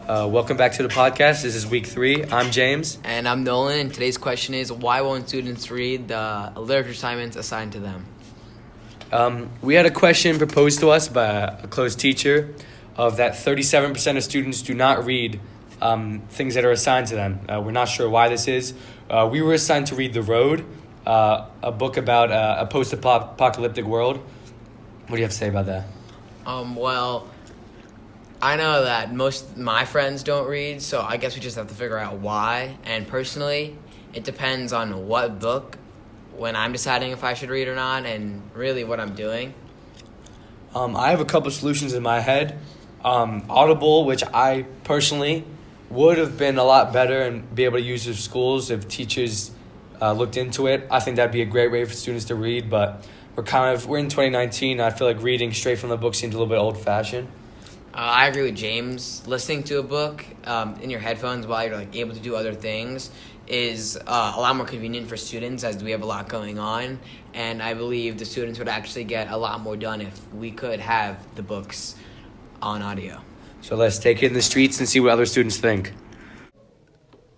Welcome back to the podcast. This is week 3. I'm James. And I'm Nolan, and today's question is, why won't students read the literature assignments assigned to them? We had a question proposed to us by a closed teacher of that 37% of students do not read things that are assigned to them. We're not sure why this is. We were assigned to read The Road, a book about a post-apocalyptic world. What do you have to say about that? Well, I know that most of my friends don't read, so I guess we just have to figure out why. And personally, it depends on what book, when I'm deciding if I should read or not, and really what I'm doing. I have a couple solutions in my head. Audible, which I personally would have been a lot better and be able to use in schools if teachers looked into it. I think that'd be a great way for students to read, but we're in 2019. I feel like reading straight from the book seems a little bit old-fashioned. I agree with James. Listening to a book in your headphones while you're able to do other things is a lot more convenient for students, as we have a lot going on. And I believe the students would actually get a lot more done if we could have the books on audio. So let's take it in the streets and see what other students think.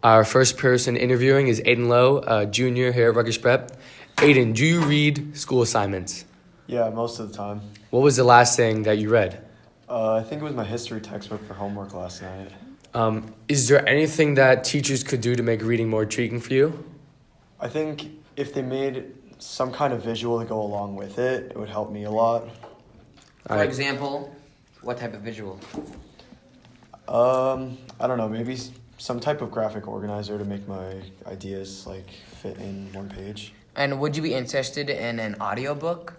Our first person interviewing is Aiden Lowe, a junior here at Rutgers Prep. Aiden, do you read school assignments? Yeah, most of the time. What was the last thing that you read? I think it was my history textbook for homework last night. Is there anything that teachers could do to make reading more intriguing for you? I think if they made some kind of visual to go along with it, it would help me a lot. For example, what type of visual? I don't know, maybe some type of graphic organizer to make my ideas fit in one page. And would you be interested in an audiobook?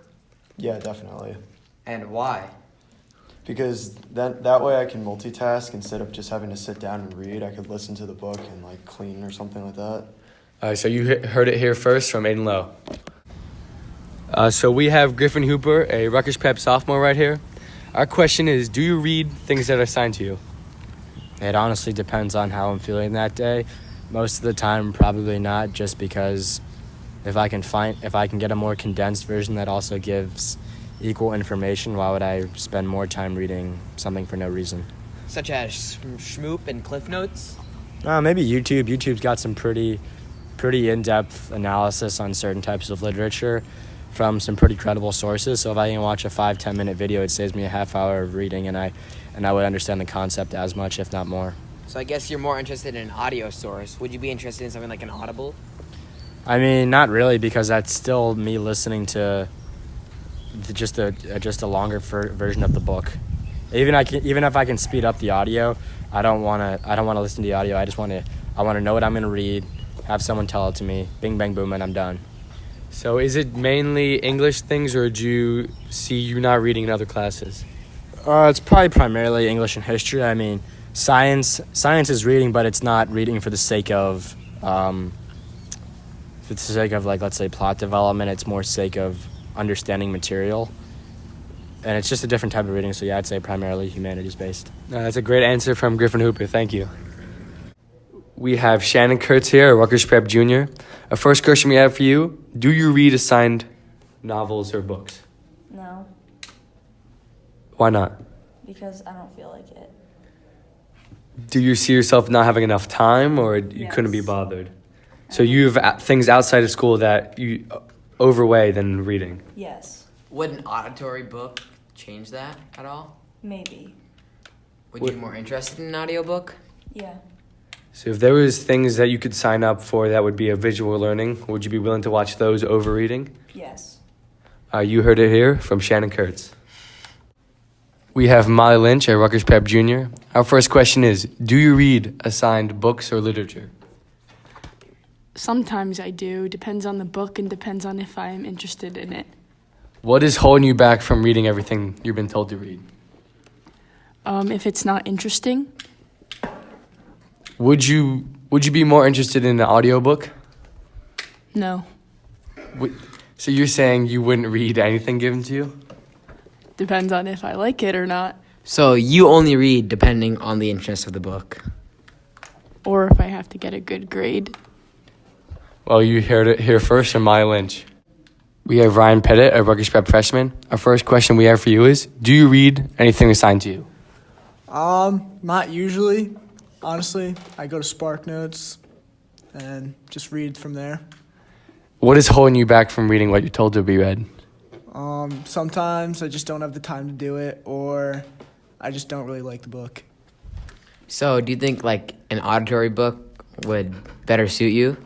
Yeah, definitely. And why? Because that way I can multitask instead of just having to sit down and read. I could listen to the book and clean or something like that. So you heard it here first from Aiden Lowe. So we have Griffin Hooper, a Rutgers Prep sophomore right here. Our question is, do you read things that are assigned to you? It honestly depends on how I'm feeling that day. Most of the time, probably not, just because if I can get a more condensed version that also gives equal information, why would I spend more time reading something for no reason? Such as Shmoop and Cliff Notes? Maybe YouTube. YouTube's got some pretty in-depth analysis on certain types of literature from some pretty credible sources. So if I can watch a 5-10 minute video, it saves me a half hour of reading, and I would understand the concept as much, if not more. So I guess you're more interested in an audio source. Would you be interested in something like an Audible? I mean, not really, because that's still me listening to just a longer version of the book. Even if I can speed up the audio, I don't want to listen to the audio. I want to know what I'm going to read, have someone tell it to me, bing bang boom, and I'm done. So is it mainly English things, or do you see you not reading in other classes? It's probably primarily English and history. I mean, science is reading, but it's not reading for the sake of let's say plot development. It's more sake of understanding material, and it's just a different type of reading. So yeah, I'd say primarily humanities based. That's a great answer from Griffin Hooper. Thank you. We have Shannon Kurtz here, a Rutgers Prep junior. A first question we have for you: do you read assigned novels or books? No. Why not? Because I don't feel like it. Do you see yourself not having enough time, or you couldn't be bothered? So you have things outside of school that you overweigh than reading? Yes. Would an auditory book change that at all? Maybe. Would you be more interested in an audiobook? Yeah. So if there was things that you could sign up for that would be a visual learning, would you be willing to watch those over reading? Yes. You heard it here from Shannon Kurtz. We have Molly Lynch, a Rutgers Prep junior. Our first question is, do you read assigned books or literature? Sometimes I do. Depends on the book and depends on if I'm interested in it. What is holding you back from reading everything you've been told to read? If it's not interesting. Would you be more interested in an audiobook? No. So you're saying you wouldn't read anything given to you? Depends on if I like it or not. So you only read depending on the interest of the book. Or if I have to get a good grade. Well, you heard it here first from Maya Lynch. We have Ryan Pettit, a Rutgers Prep freshman. Our first question we have for you is, do you read anything assigned to you? Not usually. Honestly, I go to SparkNotes and just read from there. What is holding you back from reading what you're told to be read? Sometimes I just don't have the time to do it, or I just don't really like the book. So, do you think like an auditory book would better suit you?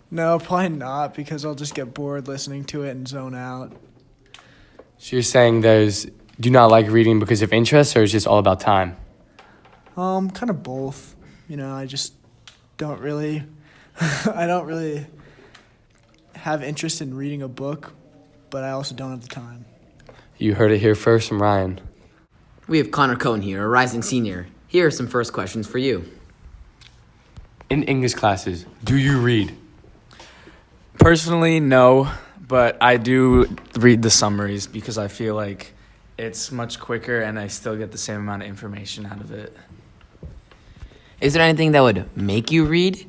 No, probably not, because I'll just get bored listening to it and zone out. So you're saying do not like reading because of interest, or it's just all about time? Kind of both. I just don't really, I don't really have interest in reading a book, but I also don't have the time. You heard it here first from Ryan. We have Connor Cohn here, a rising senior. Here are some first questions for you. In English classes, do you read? Personally, no, but I do read the summaries because I feel like it's much quicker and I still get the same amount of information out of it. Is there anything that would make you read?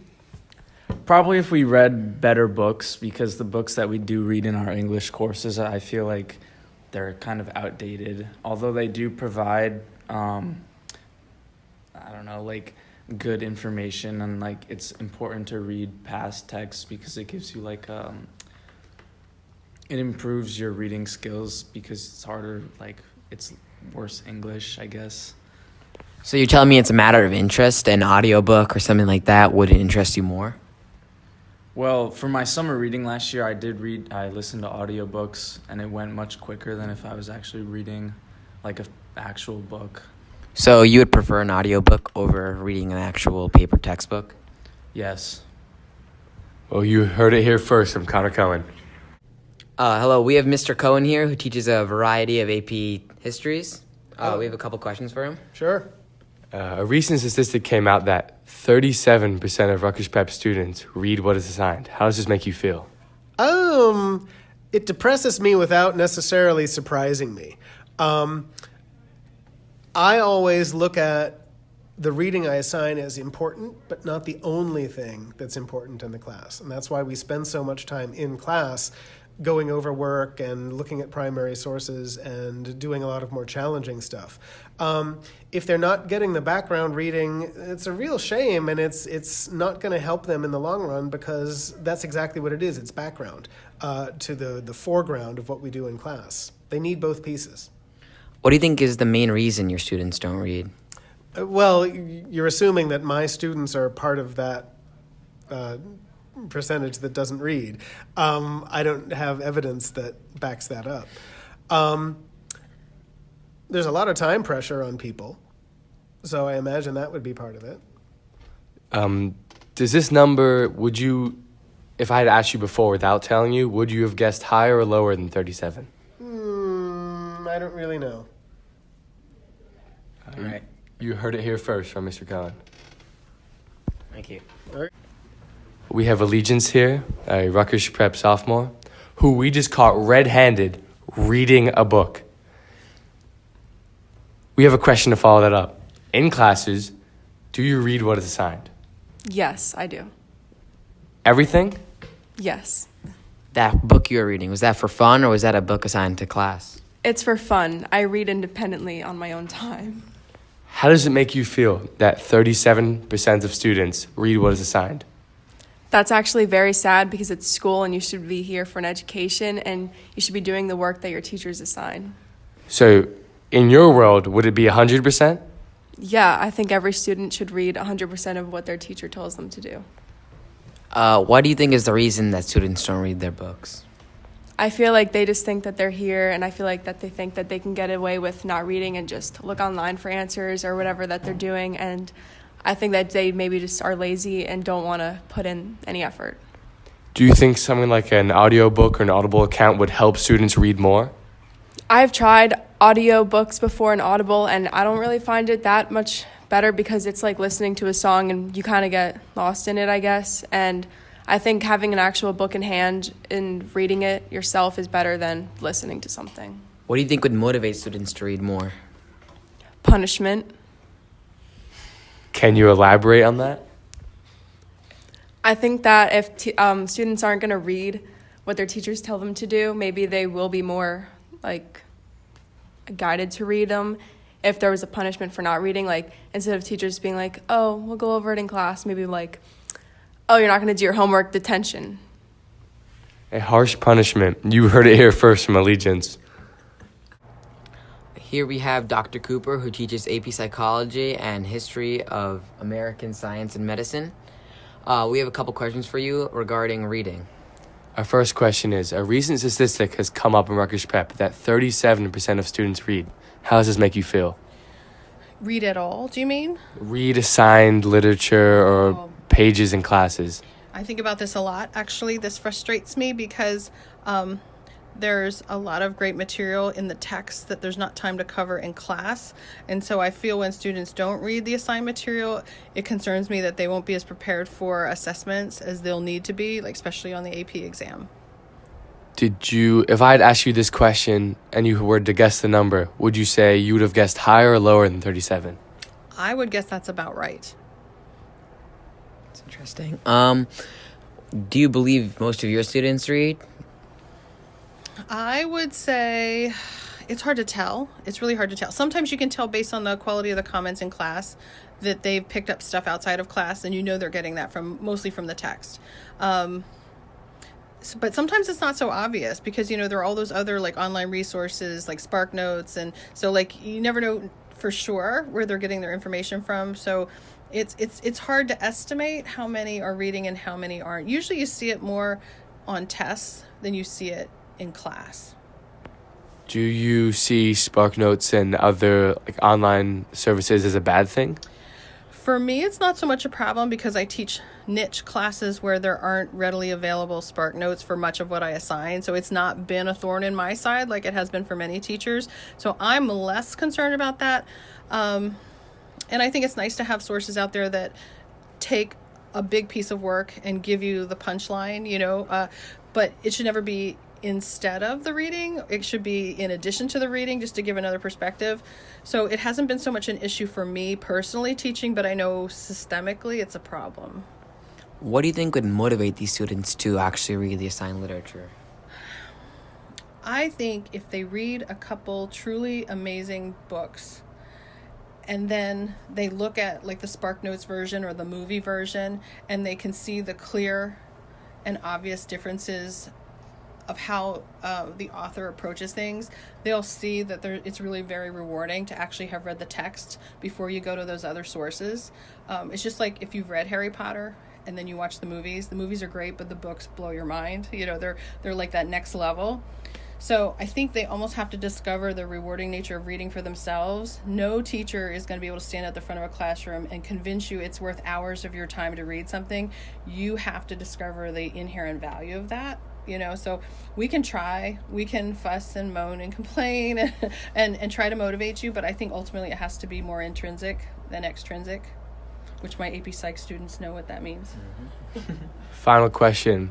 Probably if we read better books, because the books that we do read in our English courses, I feel like they're kind of outdated. Although they do provide, good information, and it's important to read past text because it gives you it improves your reading skills because it's harder, it's worse English, I guess. So you're telling me it's a matter of interest, an audiobook or something like that would interest you more? Well, for my summer reading last year, I listened to audiobooks, and it went much quicker than if I was actually reading an actual book. So you would prefer an audiobook over reading an actual paper textbook? Yes. Well, you heard it here first from Connor Cohen. Hello, we have Mr. Cohen here who teaches a variety of AP histories. We have a couple questions for him. Sure. A recent statistic came out that 37% of Rutgers Prep students read what is assigned. How does this make you feel? It depresses me without necessarily surprising me. I always look at the reading I assign as important, but not the only thing that's important in the class. And that's why we spend so much time in class going over work and looking at primary sources and doing a lot of more challenging stuff. If they're not getting the background reading, it's a real shame, and it's not going to help them in the long run, because that's exactly what it is. It's background to the foreground of what we do in class. They need both pieces. What do you think is the main reason your students don't read? Well, you're assuming that my students are part of that percentage that doesn't read. I don't have evidence that backs that up. There's a lot of time pressure on people, so I imagine that would be part of it. Does this number, if I had asked you before without telling you, would you have guessed higher or lower than 37? I don't really know. All right. You heard it here first from Mr. Cohen. Thank you. We have Allegiance here, a Rutgers Prep sophomore, who we just caught red-handed reading a book. We have a question to follow that up. In classes, do you read what is assigned? Yes, I do. Everything? Yes. That book you were reading, was that for fun or was that a book assigned to class? It's for fun. I read independently on my own time. How does it make you feel that 37% of students read what is assigned? That's actually very sad because it's school and you should be here for an education and you should be doing the work that your teachers assign. So, in your world, would it be 100%? Yeah, I think every student should read 100% of what their teacher tells them to do. What do you think is the reason that students don't read their books? I feel like they just think that they're here, and I feel like that they think that they can get away with not reading and just look online for answers or whatever that they're doing, and I think that they maybe just are lazy and don't want to put in any effort. Do you think something like an audiobook or an Audible account would help students read more? I've tried audio books before and Audible, and I don't really find it that much better because it's like listening to a song and you kind of get lost in it, I guess. And I think having an actual book in hand and reading it yourself is better than listening to something. What do you think would motivate students to read more? Punishment. Can you elaborate on that? I think that if students aren't going to read what their teachers tell them to do, maybe they will be more guided to read them if there was a punishment for not reading, like instead of teachers being like, oh, we'll go over it in class, maybe like, oh, you're not going to do your homework, detention. A harsh punishment. You heard it here first from Allegiance. Here we have Dr. Cooper, who teaches AP Psychology and History of American Science and Medicine. We have a couple questions for you regarding reading. Our first question is, a recent statistic has come up in Rutgers Prep that 37% of students read. How does this make you feel? Read at all, do you mean? Read assigned literature or pages in classes. I think about this a lot. Actually, this frustrates me because there's a lot of great material in the text that there's not time to cover in class. And so I feel when students don't read the assigned material, it concerns me that they won't be as prepared for assessments as they'll need to be, like especially on the AP exam. If I had asked you this question and you were to guess the number, would you say you would have guessed higher or lower than 37? I would guess that's about right. That's interesting. Do you believe most of your students read? I would say it's hard to tell. It's really hard to tell. Sometimes you can tell based on the quality of the comments in class that they've picked up stuff outside of class, and you know they're getting that mostly from the text. But sometimes it's not so obvious because, there are all those other like online resources like SparkNotes. And so like you never know for sure where they're getting their information from. So it's hard to estimate how many are reading and how many aren't. Usually you see it more on tests than you see it in class. Do you see SparkNotes and other like online services as a bad thing? For me, it's not so much a problem because I teach niche classes where there aren't readily available SparkNotes for much of what I assign. So it's not been a thorn in my side like it has been for many teachers. So I'm less concerned about that. And I think it's nice to have sources out there that take a big piece of work and give you the punchline, but it should never be instead of the reading. It should be in addition to the reading, just to give another perspective. So it hasn't been so much an issue for me personally teaching, but I know systemically it's a problem. What do you think would motivate these students to actually read the assigned literature? I think if they read a couple truly amazing books and then they look at like the SparkNotes version or the movie version and they can see the clear and obvious differences of how the author approaches things, they'll see that it's really very rewarding to actually have read the text before you go to those other sources. It's just like if you've read Harry Potter and then you watch the movies are great, but the books blow your mind. They're like that next level. So I think they almost have to discover the rewarding nature of reading for themselves. No teacher is going to be able to stand at the front of a classroom and convince you it's worth hours of your time to read something. You have to discover the inherent value of that. So we can fuss and moan and complain and try to motivate you, but I think ultimately it has to be more intrinsic than extrinsic, which my AP Psych students know what that means. Final question.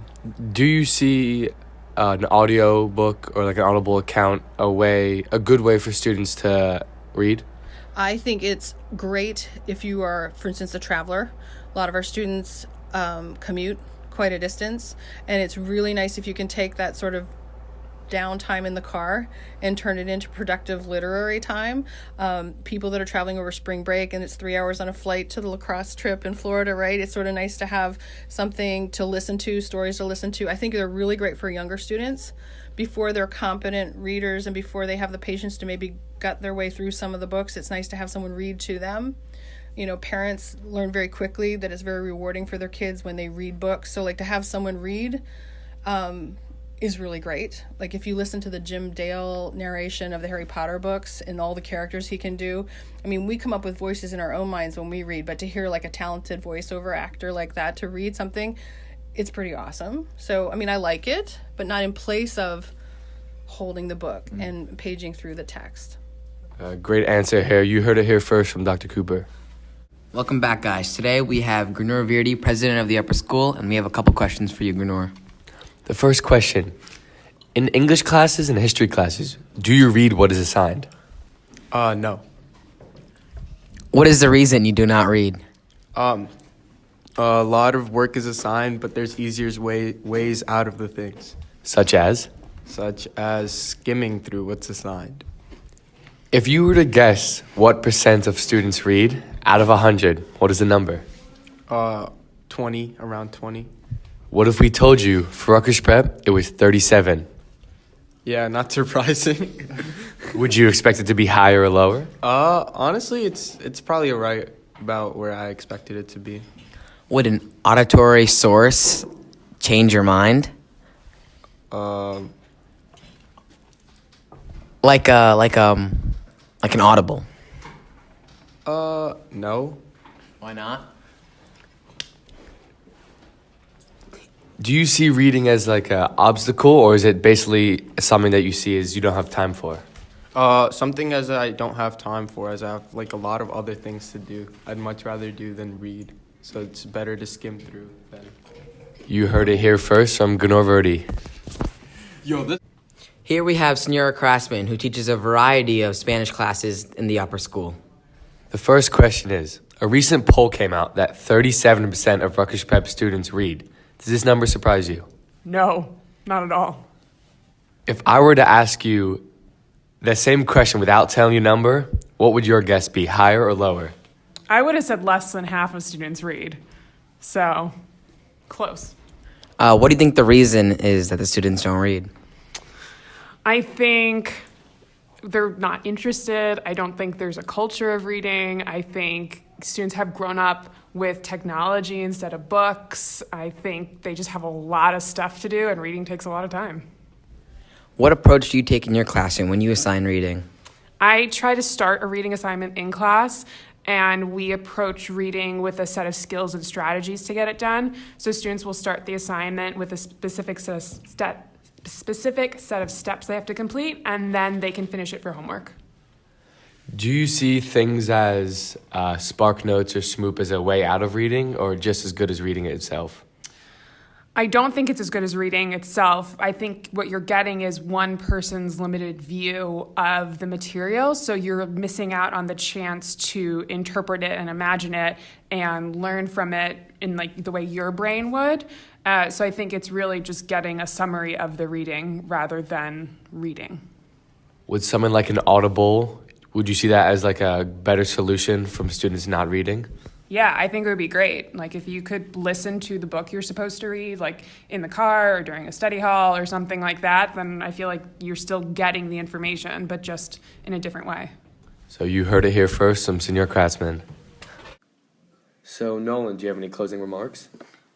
Do you see an audio book or like an Audible account a good way for students to read? I think it's great if you are, for instance, a traveler. A lot of our students commute quite a distance, and it's really nice if you can take that sort of downtime in the car and turn it into productive literary time. People that are traveling over spring break and it's 3 hours on a flight to the lacrosse trip in Florida, right? It's sort of nice to have something to listen to, stories to listen to. I think they're really great for younger students before they're competent readers and before they have the patience to maybe gut their way through some of the books. It's nice to have someone read to them. Parents learn very quickly that it's very rewarding for their kids when they read books. So like to have someone read is really great. Like if you listen to the Jim Dale narration of the Harry Potter books and all the characters he can do, we come up with voices in our own minds when we read, but to hear like a talented voiceover actor like that to read something, it's pretty awesome. So, I like it, but not in place of holding the book and paging through the text. Great answer here. You heard it here first from Dr. Cooper. Welcome back, guys. Today we have Granor Virdi, president of the upper school, and we have a couple questions for you, Granor. The first question. In English classes and history classes, do you read what is assigned? No. What is the reason you do not read? A lot of work is assigned, but there's easier ways out of the things. Such as Such as skimming through what's assigned. If you were to guess what percent of students read out of 100, what is the number? 20, around 20. What if we told you for Rutgers Prep it was 37? Yeah, not surprising. Would you expect it to be higher or lower? Honestly, it's probably right about where I expected it to be. Would an auditory source change your mind? Like an audible. No. Why not? Do you see reading as like an obstacle, or is it basically something that you see as you don't have time for? Something as I don't have time for, as I have like a lot of other things to do. I'd much rather do than read, so it's better to skim through than. You heard it here first from Gunnar Verdi. Here we have Senora Craftsman, who teaches a variety of Spanish classes in the upper school. The first question is, a recent poll came out that 37% of Rutgers Prep students read. Does this number surprise you? No, not at all. If I were to ask you the same question without telling you a number, what would your guess be, higher or lower? I would have said less than half of students read. So, close. What do you think the reason is that the students don't read? I think they're not interested. I don't think there's a culture of reading. I think students have grown up with technology instead of books. I think they just have a lot of stuff to do, and reading takes a lot of time. What approach do you take in your classroom when you assign reading? I try to start a reading assignment in class, and we approach reading with a set of skills and strategies to get it done. So students will start the assignment with a specific set of steps they have to complete, and then they can finish it for homework. Do you see things as Spark Notes or Smoop as a way out of reading, or just as good as reading it itself? I don't think it's as good as reading itself. I think what you're getting is one person's limited view of the material, so you're missing out on the chance to interpret it and imagine it and learn from it in like the way your brain would. So I think it's really just getting a summary of the reading rather than reading. Would someone like an Audible, would you see that as like a better solution from students not reading? Yeah, I think it would be great. Like if you could listen to the book you're supposed to read, like in the car or during a study hall or something like that, then I feel like you're still getting the information, but just in a different way. So you heard it here first from Senor Craftsman. So Nolan, do you have any closing remarks?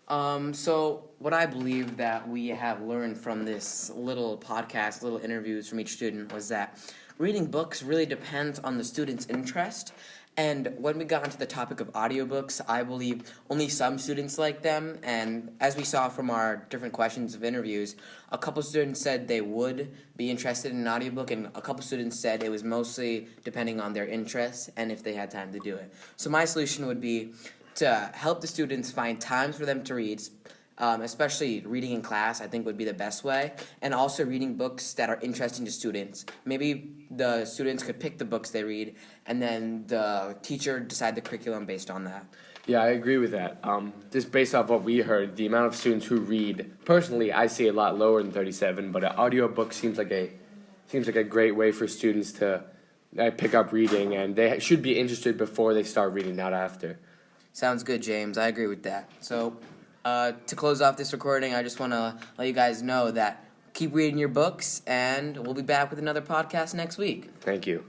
So what I believe that we have learned from this little podcast, little interviews from each student, was that reading books really depends on the student's interest. And when we got onto the topic of audiobooks, I believe only some students like them. And as we saw from our different questions of interviews, a couple students said they would be interested in an audiobook, and a couple students said it was mostly depending on their interests and if they had time to do it. So my solution would be to help the students find times for them to read, especially reading in class, I think would be the best way, and also reading books that are interesting to students. Maybe the students could pick the books they read, and then the teacher decide the curriculum based on that. Yeah, I agree with that. Just based off what we heard, the amount of students who read, personally, I see a lot lower than 37, but an audiobook seems like a great way for students to pick up reading, and they should be interested before they start reading, not after. Sounds good, James. I agree with that. So, to close off this recording, I just want to let you guys know that keep reading your books, and we'll be back with another podcast next week. Thank you.